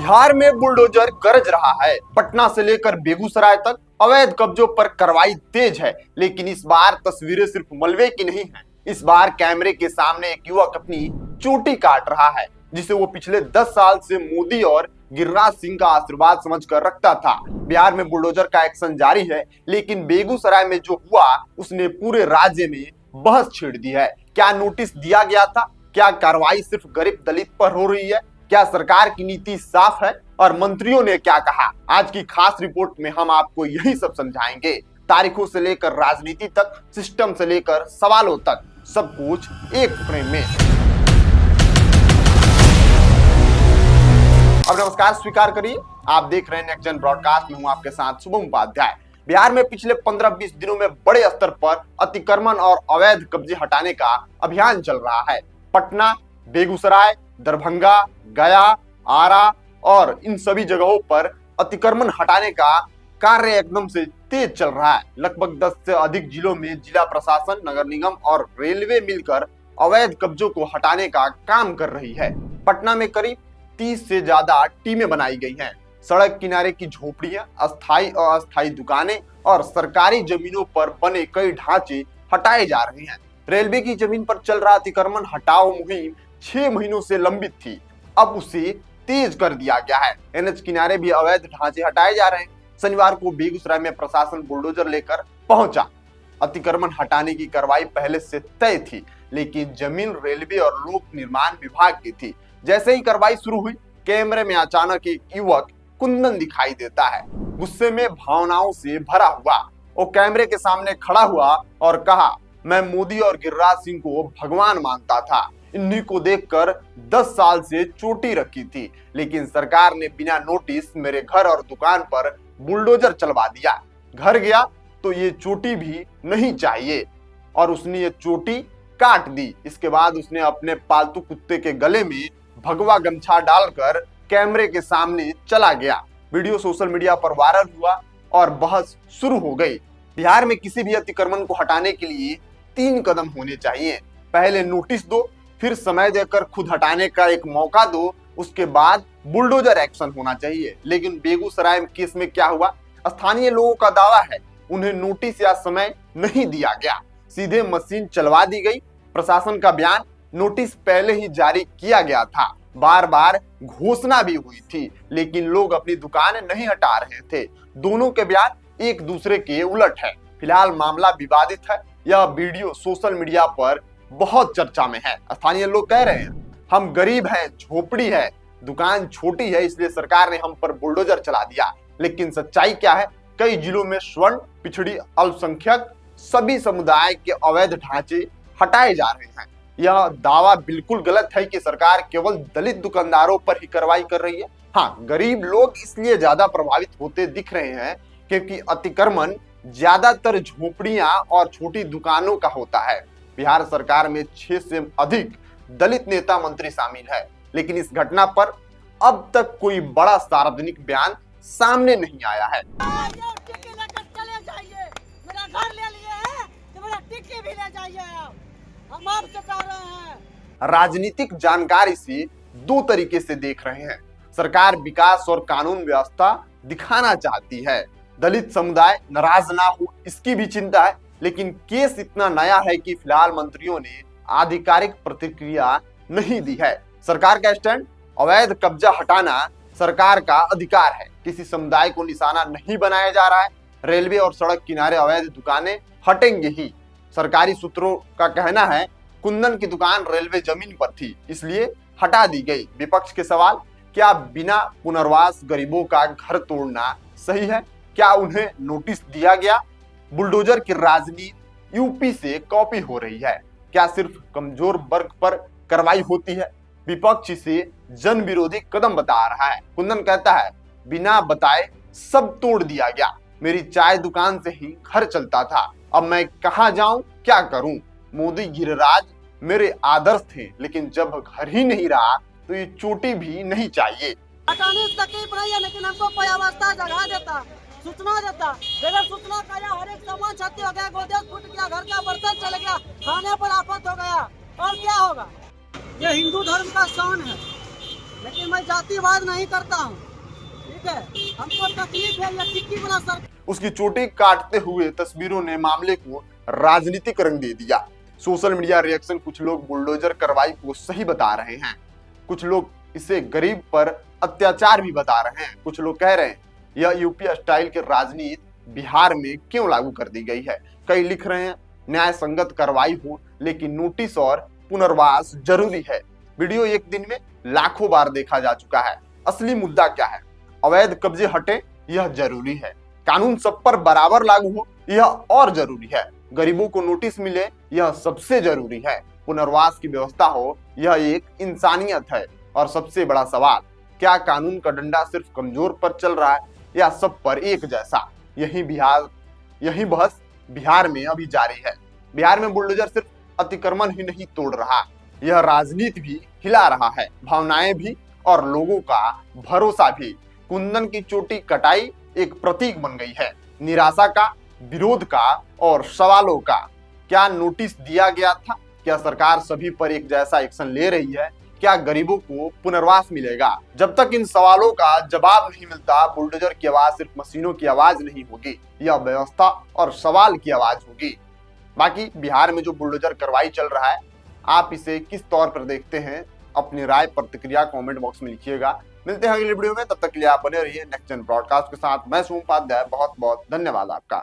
बिहार में बुलडोजर गरज रहा है। पटना से लेकर बेगूसराय तक अवैध कब्जों पर कार्रवाई तेज है, लेकिन इस बार तस्वीरें सिर्फ मलबे की नहीं हैं। इस बार कैमरे के सामने एक युवक अपनी चोटी काट रहा है, जिसे वो पिछले 10 साल से मोदी और गिरिराज सिंह का आशीर्वाद समझकर रखता था। बिहार में बुलडोजर का एक्शन जारी है, लेकिन बेगूसराय में जो हुआ उसने पूरे राज्य में बहस छेड़ दी है। क्या नोटिस दिया गया था? क्या कार्रवाई सिर्फ गरीब दलित पर हो रही है? क्या सरकार की नीति साफ है और मंत्रियों ने क्या कहा? आज की खास रिपोर्ट में हम आपको यही सब समझाएंगे। तारीखों से लेकर राजनीति तक, सिस्टम से लेकर सवालों तक, सब कुछ एक फ्रेम में। अब नमस्कार स्वीकार करिए, आप देख रहे हैं नेक्स्ट जन ब्रॉडकास्ट में हूं आपके साथ शुभम उपाध्याय। बिहार में पिछले 15-20 दिनों में बड़े स्तर पर अतिक्रमण और अवैध कब्जे हटाने का अभियान चल रहा है। पटना, बेगूसराय, दरभंगा, गया, आरा और इन सभी जगहों पर अतिक्रमण हटाने का कार्य एकदम से तेज चल रहा है। लगभग 10 से अधिक जिलों में जिला प्रशासन, नगर निगम और रेलवे मिलकर अवैध कब्जों को हटाने का काम कर रही है। पटना में करीब 30 से ज्यादा टीमें बनाई गई हैं। सड़क किनारे की झोपड़ियां, अस्थायी और अस्थायी दुकानें और सरकारी जमीनों पर बने कई ढांचे हटाए जा रहे हैं। रेलवे की जमीन पर चल रहा अतिक्रमण हटाओ मुहिम 6 महीनों से लंबित थी, अब उसे तेज कर दिया गया है। एनएच किनारे भी अवैध ढांचे हटाए जा रहे हैं। शनिवार को बेगूसराय में प्रशासन बुलडोजर लेकर पहुंचा। अतिक्रमण हटाने की कार्रवाई पहले से तय थी, लेकिन जमीन रेलवे और लोक निर्माण विभाग की थी। जैसे ही कार्रवाई शुरू हुई, कैमरे में अचानक एक युवक कुंदन दिखाई देता है। गुस्से में, भावनाओं से भरा हुआ वो कैमरे के सामने खड़ा हुआ और कहा, मैं मोदी और गिरिराज सिंह को भगवान मानता था। इन्हीं को देखकर 10 साल से चोटी रखी थी, लेकिन सरकार ने बिना नोटिस मेरे घर और दुकान पर बुलडोजर चलवा दिया। घर गया तो ये चोटी भी नहीं चाहिए और उसने ये चोटी काट दी। इसके बाद उसने अपने पालतू कुत्ते के गले में भगवा गमछा डालकर कैमरे के सामने चला गया। वीडियो सोशल मीडिया पर वायरल हुआ और बहस शुरू हो गई। बिहार में किसी भी अतिक्रमण को हटाने के लिए 3 कदम होने चाहिए। पहले नोटिस दो, फिर समय देकर खुद हटाने का एक मौका दो, उसके बाद बुलडोजर एक्शन होना चाहिए। लेकिन बेगूसराय केस में क्या हुआ? स्थानीय लोगों का दावा है उन्हें नोटिस या समय नहीं दिया गया, सीधे मशीन चलवा दी गई। प्रशासन का बयान, नोटिस पहले ही जारी किया गया था, बार बार घोषणा भी हुई थी, लेकिन लोग अपनी दुकान नहीं हटा रहे थे। दोनों के बयान एक दूसरे के उलट है। फिलहाल मामला विवादित है। यह वीडियो सोशल मीडिया पर बहुत चर्चा में है। स्थानीय लोग कह रहे हैं, हम गरीब हैं, झोपड़ी है, दुकान छोटी है, इसलिए सरकार ने हम पर बुलडोजर चला दिया। लेकिन सच्चाई क्या है? कई जिलों में स्वर्ण, पिछड़ी, अल्पसंख्यक सभी समुदाय के अवैध ढांचे हटाए जा रहे हैं। यह दावा बिल्कुल गलत है कि सरकार केवल दलित दुकानदारों पर ही कार्रवाई कर रही है। हाँ, गरीब लोग इसलिए ज्यादा प्रभावित होते दिख रहे हैं क्योंकि अतिक्रमण ज्यादातर झोपड़ियां और छोटी दुकानों का होता है। बिहार सरकार में 6 से अधिक दलित नेता मंत्री शामिल है, लेकिन इस घटना पर अब तक कोई बड़ा सार्वजनिक बयान सामने नहीं आया है। मेरा घर ले लिए हैं, तो मेरा टिक्की भी ले जाइए। हम आपसे कह रहे हैं। राजनीतिक जानकारी से 2 तरीके से देख रहे हैं। सरकार विकास और कानून व्यवस्था दिखाना चाहती है, दलित समुदाय नाराज ना हो इसकी भी चिंता है। लेकिन केस इतना नया है कि फिलहाल मंत्रियों ने आधिकारिक प्रतिक्रिया नहीं दी है। सरकार का स्टैंड, अवैध कब्जा हटाना सरकार का अधिकार है, किसी समुदाय को निशाना नहीं बनाया जा रहा है। रेलवे और सड़क किनारे अवैध दुकानें हटेंगे ही। सरकारी सूत्रों का कहना है कुंदन की दुकान रेलवे जमीन पर थी, इसलिए हटा दी गई। विपक्ष के सवाल, क्या बिना पुनर्वास गरीबों का घर तोड़ना सही है? क्या उन्हें नोटिस दिया गया? बुलडोजर की राजनीति यूपी से कॉपी हो रही है। क्या सिर्फ कमजोर वर्ग पर कार्रवाई होती है? विपक्ष इसे जन विरोधी कदम बता रहा है। कुंदन कहता है, बिना बताए सब तोड़ दिया गया। मेरी चाय दुकान से ही घर चलता था, अब मैं कहां जाऊं, क्या करूं? मोदी गिरिराज मेरे आदर्श थे, लेकिन जब घर ही नहीं रहा तो ये चोटी भी नहीं चाहिए। हटाने से तकलीफ नहीं है, लेकिन हमको कोई अवस्था जगा देता, सूचना देता। बगैर सूचना का हर एक सामान क्षति हो गया, गोदरेज फूट गया, घर का बर्तन चल गया, खाने पर आफत हो गया, और क्या होगा? ये हिंदू धर्म का शान है। लेकिन मैं जातिवाद नहीं करता हूँ, ठीक है। हमको तकलीफ है ये टिक्की वाला सर। उसकी चोटी काटते हुए तस्वीरों ने मामले को राजनीतिक रंग दे दिया। सोशल मीडिया रिएक्शन, कुछ लोग बुलडोजर कार्रवाई को सही बता रहे हैं, कुछ लोग इसे गरीब पर अत्याचार भी बता रहे हैं, कुछ लोग कह रहे हैं यह यूपी स्टाइल की राजनीति बिहार में क्यों लागू कर दी गई है। कई लिख रहे हैं न्याय संगत कार्रवाई हो लेकिन नोटिस और पुनर्वास जरूरी है। वीडियो एक दिन में लाखों बार देखा जा चुका है। असली मुद्दा क्या है? अवैध कब्जे हटे, यह जरूरी है। कानून सब पर बराबर लागू हो, यह और जरूरी है। गरीबों को नोटिस मिले, यह सबसे जरूरी है। पुनर्वास की व्यवस्था हो, यह एक इंसानियत है। और सबसे बड़ा सवाल, क्या कानून का डंडा सिर्फ कमजोर पर चल रहा है या सब पर एक जैसा? यही बहस बिहार में अभी जारी है। बिहार में बुलडोजर सिर्फ अतिक्रमण ही नहीं तोड़ रहा, यह राजनीति भी हिला रहा है, भावनाएं भी और लोगों का भरोसा भी। कुंदन की चोटी कटाई एक प्रतीक बन गई है, निराशा का, विरोध का और सवालों का। क्या नोटिस दिया गया था? क्या सरकार सभी पर एक जैसा एक्शन ले रही है? क्या गरीबों को पुनर्वास मिलेगा? जब तक इन सवालों का जवाब नहीं मिलता, बुलडोजर की आवाज सिर्फ मशीनों की आवाज नहीं होगी, यह व्यवस्था और सवाल की आवाज होगी। बाकी बिहार में जो बुलडोजर कार्रवाई चल रहा है, आप इसे किस तौर पर देखते हैं? अपनी राय प्रतिक्रिया कमेंट बॉक्स में लिखिएगा। मिलते हैं अगली वीडियो में, तब तक के लिए आप बने रहिए नेक्स्ट जन ब्रॉडकास्ट के साथ। मैं शुभम उपाध्याय, बहुत बहुत धन्यवाद आपका।